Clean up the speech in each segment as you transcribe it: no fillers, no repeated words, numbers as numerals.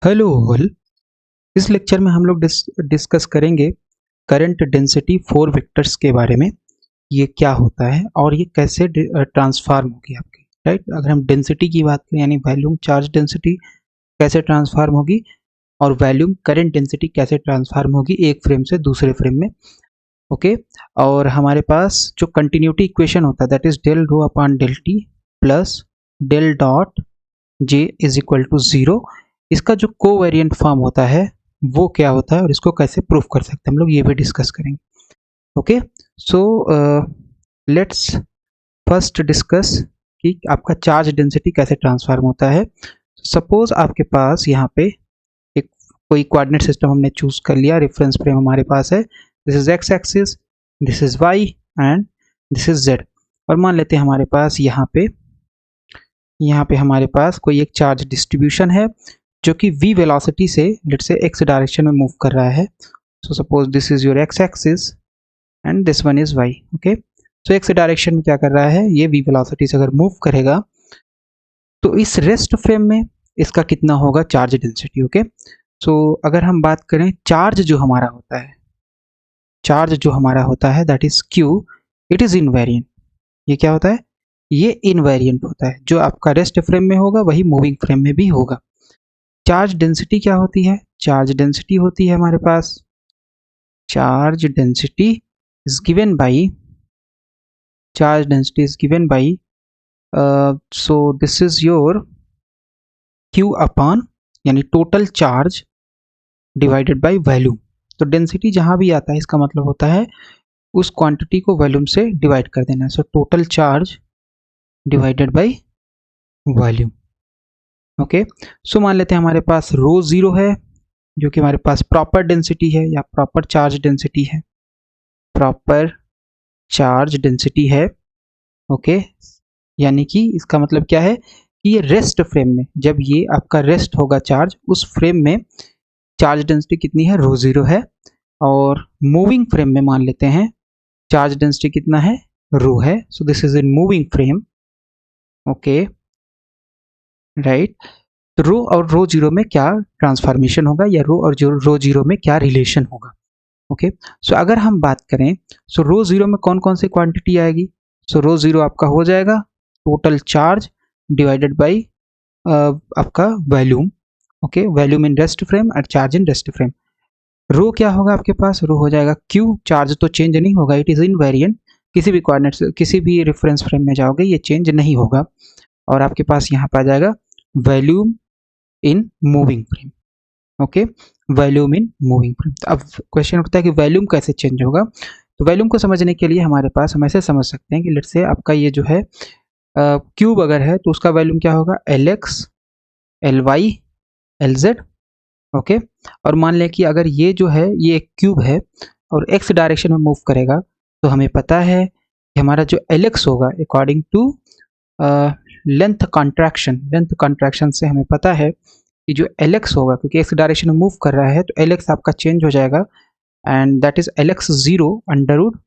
Hello all. इस lecture में हम लोग डिस्कस करेंगे करंट डेंसिटी फॉर वेक्टर्स के बारे में। ये क्या होता है और ये कैसे ट्रांसफॉर्म होगी आपकी, राइट। अगर हम डेंसिटी की बात करें यानी वॉल्यूम चार्ज डेंसिटी कैसे ट्रांसफॉर्म होगी और वॉल्यूम करंट डेंसिटी कैसे ट्रांसफॉर्म होगी एक फ्रेम से दूसरे फ्रेम में। ओके। और हमारे पास जो कंटिन्यूटी इक्वेशन होता है that is del rho upon del T plus del dot J is equal to zero. इसका जो कोवेरिएंट फॉर्म होता है वो क्या होता है और इसको कैसे प्रूफ कर सकते हैं हम लोग ये भी डिस्कस करेंगे। Okay. So let's first discuss कि आपका चार्ज डेंसिटी कैसे ट्रांसफॉर्म होता है। सपोज आपके पास यहाँ पे एक कोई कोऑर्डिनेट सिस्टम हमने चूज कर लिया, रेफरेंस फ्रेम हमारे पास है, this is X axis, this is Y and this is Z. और मान लेते हैं हमारे पास यहाँ पे हमारे पास कोई एक चार्ज डिस्ट्रीब्यूशन है जो कि v वेलोसिटी से लेट्स से x डायरेक्शन में मूव कर रहा है। So suppose this is your x axis and this one is y। Okay. So x direction में क्या कर रहा है, ये v वेलोसिटी से अगर मूव करेगा तो इस रेस्ट फ्रेम में इसका कितना होगा चार्ज डेंसिटी। ओके। सो अगर हम बात करें चार्ज जो हमारा होता है that is q, it is invariant. ये क्या होता है, ये इनवेरिएंट होता है। जो आपका रेस्ट फ्रेम में होगा वही मूविंग फ्रेम में भी होगा। चार्ज डेंसिटी क्या होती है, चार्ज डेंसिटी होती है हमारे पास, charge density is given by so this is your q upon यानी total charge divided by volume. तो डेंसिटी जहां भी आता है इसका मतलब होता है उस क्वांटिटी को वॉल्यूम से डिवाइड कर देना। So total charge divided by volume. Okay. So मान लेते हैं हमारे पास रो जीरो है जो कि हमारे पास प्रॉपर डेंसिटी है या प्रॉपर चार्ज डेंसिटी है। ओके। यानी कि इसका मतलब क्या है कि ये रेस्ट फ्रेम में जब ये आपका रेस्ट होगा चार्ज, उस फ्रेम में चार्ज डेंसिटी कितनी है, रो जीरो है। और मूविंग फ्रेम में मान लेते हैं चार्ज डेंसिटी कितना है, रो है। सो this is in moving frame. Okay, right. तो रो और रो जीरो में क्या ट्रांसफॉर्मेशन होगा या रो और रो जीरो में क्या रिलेशन होगा। ओके। सो अगर हम बात करें सो रो जीरो में कौन कौन सी क्वांटिटी आएगी। सो रो जीरो आपका हो जाएगा टोटल चार्ज डिवाइडेड बाय आपका volume. Okay, volume in rest frame और चार्ज इन रेस्ट फ्रेम। रो क्या होगा आपके पास, रो हो जाएगा क्यू, चार्ज तो चेंज नहीं होगा, इट इज इनवेरिएंट। किसी भी कोऑर्डिनेट से किसी भी रेफरेंस फ्रेम में जाओगे ये चेंज नहीं होगा। और आपके पास यहाँ पर आ जाएगा volume in moving frame. Okay, volume in moving frame. अब क्वेश्चन उठता है कि वॉल्यूम कैसे चेंज होगा। तो वॉल्यूम को समझने के लिए हमारे पास हम ऐसे समझ सकते हैं कि लेट्स से आपका ये जो है क्यूब अगर है तो उसका वॉल्यूम क्या होगा, L X L Y L Z. Okay. और मान लें कि अगर ये जो है ये एक क्यूब है और एक्स डायरेक्शन में मूव करेगा तो हमें पता है कि हमारा जो एल एक्स होगा अकॉर्डिंग टू लेंथ कॉन्ट्रैक्शन से हमें पता है कि जो एल एक्स होगा, क्योंकि एक्स डायरेक्शन में मूव कर रहा है तो एल एक्स आपका चेंज हो जाएगा and that is L X zero under root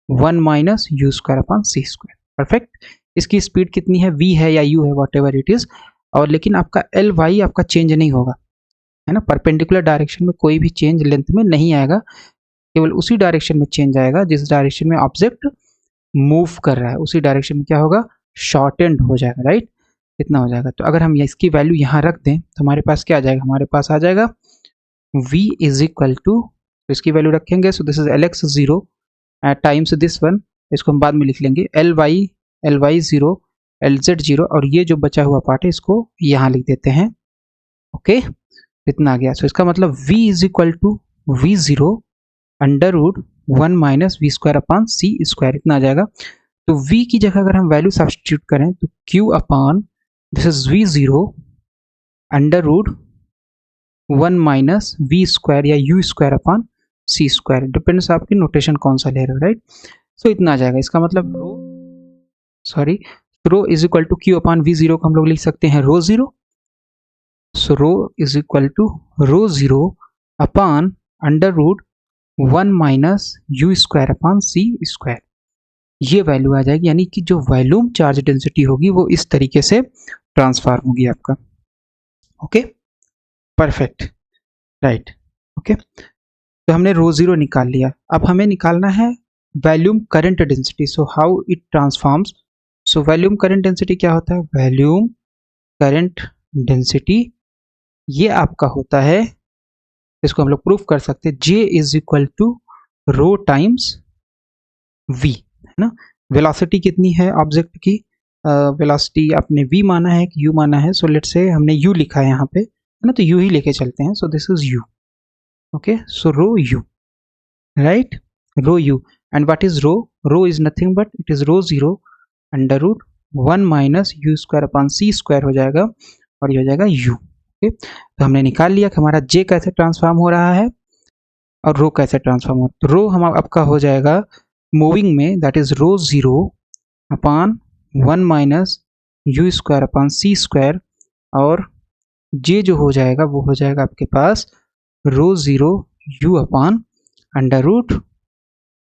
one minus you square upon C square. Perfect. इसकी स्पीड कितनी है, v है या u है, वॉट एवर इट इज। और लेकिन आपका एल वाई आपका चेंज नहीं होगा, है ना। परपेंडिकुलर डायरेक्शन में कोई भी चेंज लेंथ में नहीं आएगा, केवल उसी डायरेक्शन में चेंज आएगा जिस डायरेक्शन में ऑब्जेक्ट मूव कर रहा है, उसी डायरेक्शन में क्या होगा, शॉर्ट एंड हो जाएगा, राइट। इतना हो जाएगा। तो अगर हम इसकी वैल्यू यहाँ रख दें तो हमारे पास क्या आ जाएगा, हमारे पास आ जाएगा v इज इक्वल टू, इसकी वैल्यू रखेंगे so this is L X zero times this one, इसको हम बाद में लिख लेंगे L Y zero L Z zero, और ये जो बचा हुआ पार्ट है इसको यहाँ लिख देते हैं। ओके, इतना आ गया। सो इसका मतलब v is equal to V zero under root one minus we square upon C square, इतना आ जाएगा। तो v की जगह अगर हम वैल्यू सब्स्टिट्यूट करें तो q upon this is v zero under root one minus we square या यू स्क्वायर अपॉन सी स्क्वायर, डिपेंड्स आपकी नोटेशन कौन सा ले रहे हो, राइट। सो इतना आ जाएगा। इसका मतलब rho is equal to q upon v zero को हम लोग लिख सकते हैं rho zero. So rho is equal to rho zero upon under root one minus you square upon C square, ये वैल्यू आ जाएगी। यानी कि जो वॉल्यूम चार्ज डेंसिटी होगी वो इस तरीके से ट्रांसफॉर्म होगी आपका। ओके। Perfect, right. ओके, तो हमने रो जीरो निकाल लिया। अब हमें निकालना है volume current density. So how it transforms. So volume current density क्या होता है? वॉल्यूम करंट डेंसिटी ये आपका होता है, इसको हम लोग प्रूफ कर सकते हैं, J is equal to rho times V, है ना। वेलोसिटी कितनी है ऑब्जेक्ट की? वेलोसिटी आपने V माना है कि U माना है? सो लेट्स से हमने U लिखा है यहाँ पे, है ना, तो U ही लेके चलते हैं। So this is U, okay. So rho U, right, rho U। And what is rho? Rho is nothing but it is rho zero under root 1 minus you square upon C square हो जाएगा, और ये हो जाएगा U, okay. तो हमने निकाल लिया कि हमारा J कैसे ट्रांसफॉर्म हो रहा है और रो कैसे ट्रांसफॉर्म हो। तो रो हम आपका हो जाएगा मूविंग में, that is rho zero upon 1 minus you square upon C square, और J जो हो जाएगा वो हो जाएगा आपके पास rho zero U upon under root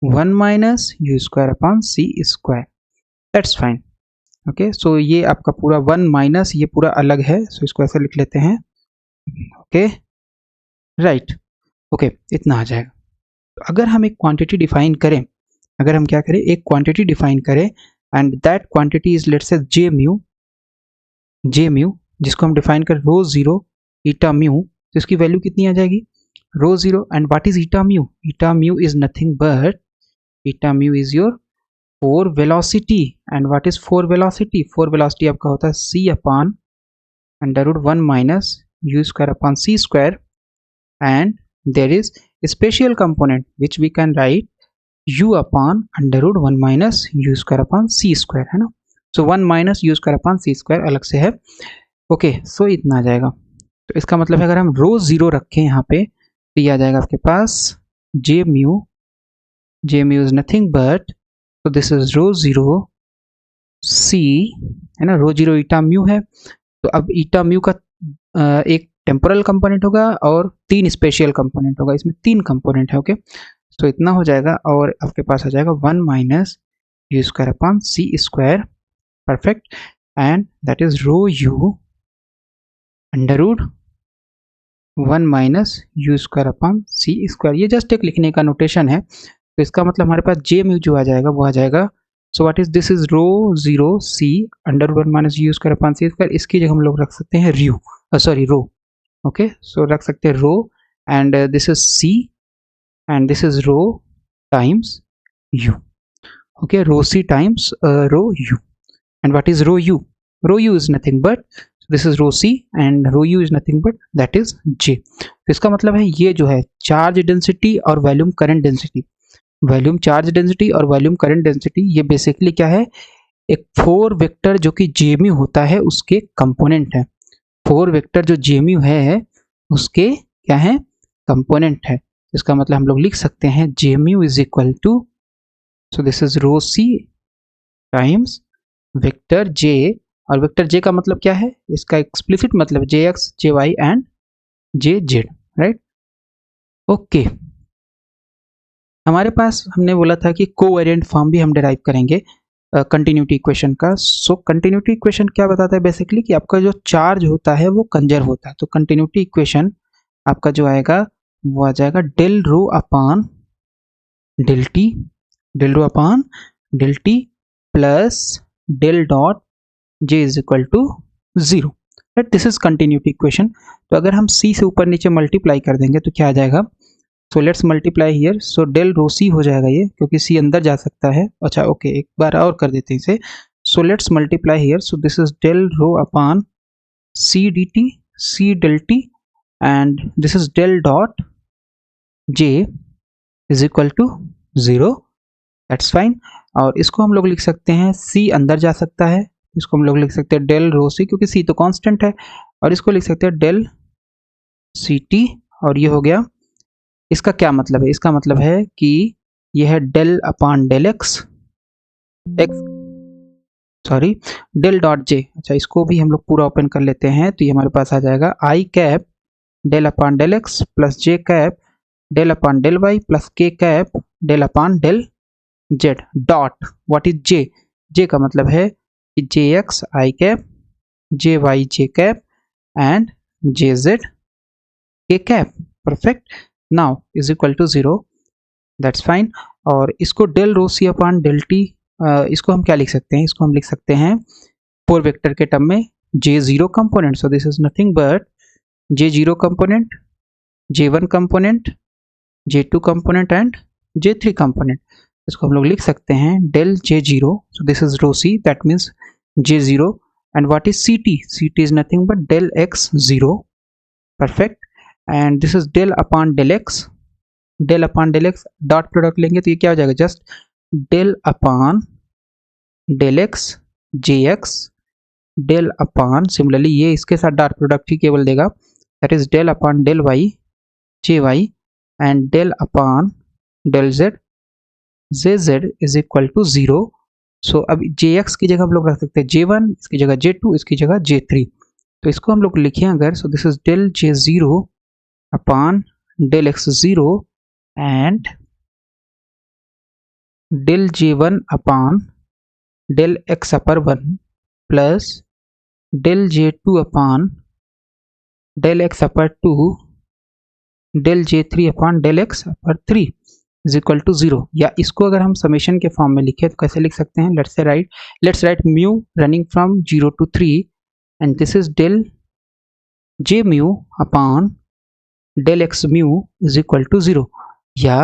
1 minus you square upon C square. That's fine, okay. So ये आपका पूरा 1 माइनस ये पूरा अलग है, सो इसको ऐसे लिख लेते हैं, ओके, राइट, ओके, इतना आ जाएगा। तो अगर हम एक क्वांटिटी डिफाइन करें, अगर हम क्या करें, एक क्वांटिटी डिफाइन करें and that quantity is let's say J mu, जिसको हम डिफाइन करें रो जीरो ईटा म्यू, तो इसकी वैल्यू कितनी आ जाएगी? Rho zero and what is eta mu? Eta mu is nothing but eta mu is your four velocity. And what is four velocity? Four velocity आपका होता है c upon under root 1 minus you square upon C square, and there is special component which we can write u upon under root 1 minus you square upon C square, है ना। So 1 minus you square upon C square अलग से है, okay. सो इतना आ जाएगा। तो इसका मतलब है अगर हम रो जीरो रखें यहाँ पे तो ये आ जाएगा आपके पास J mu is nothing but, so this is rho zero c, है ना, रो जीरो ईटा म्यू है। तो अब ईटा म्यू का एक टेम्पोरल कंपोनेंट होगा और 3 स्पेशल कंपोनेंट होगा, इसमें 3 कंपोनेंट है, ओके। तो इतना हो जाएगा और आपके पास आ जाएगा 1 minus you square upon C square, perfect, and that is rho U under root 1 minus you square upon C square. ये जस्ट एक लिखने का नोटेशन है। तो इसका मतलब हमारे पास जे म्यू जो आ जाएगा वो आ जाएगा, so what is this is rho zero C under 1 minus you square upon C square. इसकी जगह हम लोग रख सकते हैं रू, सॉरी रो, ओके। सो रख सकते हैं rho and this is C and this is rho times u, okay, rho c times rho u. And what is rho u? Rho u is nothing but, so this is rho c and rho u is nothing but that is j. तो इसका मतलब है ये जो है charge density और volume current density, volume charge density और volume current density, ये बेसिकली क्या है, एक 4 वेक्टर जो कि जेम्यू होता है उसके कंपोनेंट है। 4 वेक्टर जो जेम्यू है उसके क्या है, कंपोनेंट है। इसका मतलब हम लोग लिख सकते हैं J mu is equal to, so this is rho c times vector J, और वेक्टर जे का मतलब क्या है, इसका एक्सप्लिसिट मतलब J x J y and J z, right, okay. हमारे पास हमने बोला था कि कोवेरिएंट फॉर्म भी हम डिराइव करेंगे कंटिन्यूटी इक्वेशन का। सो कंटिन्यूटी इक्वेशन क्या बताता है बेसिकली कि आपका जो चार्ज होता है वो कंजर्व होता है। तो कंटिन्यूटी इक्वेशन आपका जो आएगा वो आ जाएगा del rho upon del T plus del dot J is equal to 0, right. This is continuity equation. तो अगर हम c से ऊपर नीचे मल्टीप्लाई कर देंगे तो क्या आ जाएगा, so let's multiply here, so del rho c हो जाएगा ये, क्योंकि c अंदर जा सकता है, अच्छा ओके, एक बार और कर देते हैं इसे। So let's multiply here, so this is del rho upon c dt, c del t, and this is del dot j is equal to 0, that's fine। और इसको हम लोग लिख सकते हैं, c अंदर जा सकता है, इसको हम लोग लिख सकते हैं डेल रो सी, क्योंकि c तो कांस्टेंट है, और इसको लिख सकते हैं डेल सी टी, और ये हो गया। इसका क्या मतलब है, इसका मतलब है कि यह है del upon del X sorry del dot J. अच्छा, इसको भी हम लोग पूरा ओपन कर लेते हैं, तो ये हमारे पास आ जाएगा i cap del upon del x plus j cap del upon del y plus k cap del upon del z dot what is J. J का मतलब है कि J x i cap, J y j cap and J z k cap, perfect. Now is equal to 0, that's fine. और इसको del rho c upon del t, इसको हम क्या लिख सकते हैं, इसको हम लिख सकते हैं 4 वेक्टर के टर्म में J0 component, so this is nothing but J0 component, J1 component, J2 component and J3 component. इसको हम लोग लिख सकते हैं del J0, so this is rho C, that means J0, and what is CT? CT is nothing but del x0, perfect, and this is del upon del x, del upon del x, dot product लेंगे तो ये क्या हो जाएगा, just del upon del x jx, del upon, similarly ये इसके साथ dot product ही केवल देगा, that is del upon del y jy, and del upon del z jz is equal to 0। सो अब Jx की जगह हम लोग रख सकते हैं J1, इसकी जगह J2, इसकी जगह J3। तो इसको हम लोग लिखें अगर, so this is del J0 upon del x0 and del J1 upon del x upper 1 plus del J2 upon del x upper 2 del J3 upon del x upper 3 is equal to 0। या इसको अगर हम summation के form में लिखें तो कैसे लिख सकते हैं, let's write mu running from 0 to 3 and this is del J mu upon del x mu is equal to 0। या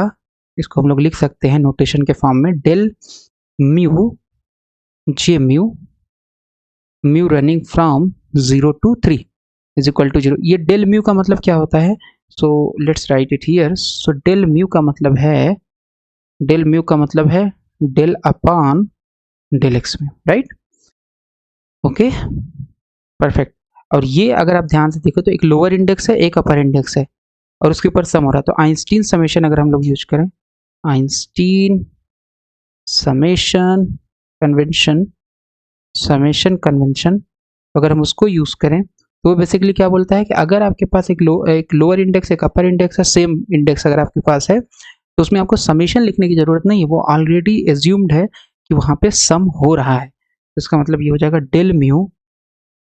इसको हम लोग लिख सकते हैं नोटेशन के फॉर्म में del mu J mu running from 0 to 3 is equal to 0। ये डेल म्यू का मतलब क्या होता है, so let's write it here. So del mu का मतलब है, डेल म्यू का मतलब है del upon del X mu, right, okay, perfect. और ये अगर आप ध्यान से देखो तो एक लोअर इंडेक्स है, एक अपर इंडेक्स है, और उसके ऊपर सम हो रहा है। तो आइंस्टीन समेशन अगर हम लोग यूज करें, Einstein summation convention, summation convention अगर हम उसको यूज करें तो बेसिकली क्या बोलता है कि अगर आपके पास एक लोअर इंडेक्स, एक अपर इंडेक्स है, सेम इंडेक्स अगर आपके पास है तो उसमें आपको समेशन लिखने की जरूरत नहीं है, वो ऑलरेडी एज्यूम्ड है कि वहां पे सम हो रहा है। तो इसका मतलब ये हो जाएगा del mu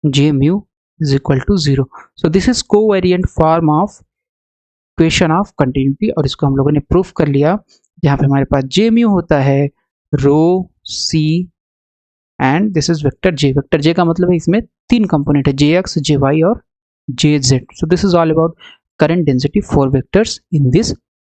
J mu is equal to 0। So this is covariant form of equation of continuity, और इसको हम लोगों ने प्रूफ कर लिया, जहाँ पे हमारे पास J म्यू होता है rho c and this is vector J। Vector J का मतलब है इसमें 3 कंपोनेंट है, Jx, Jy और Jz। So this is all about current density for vectors in this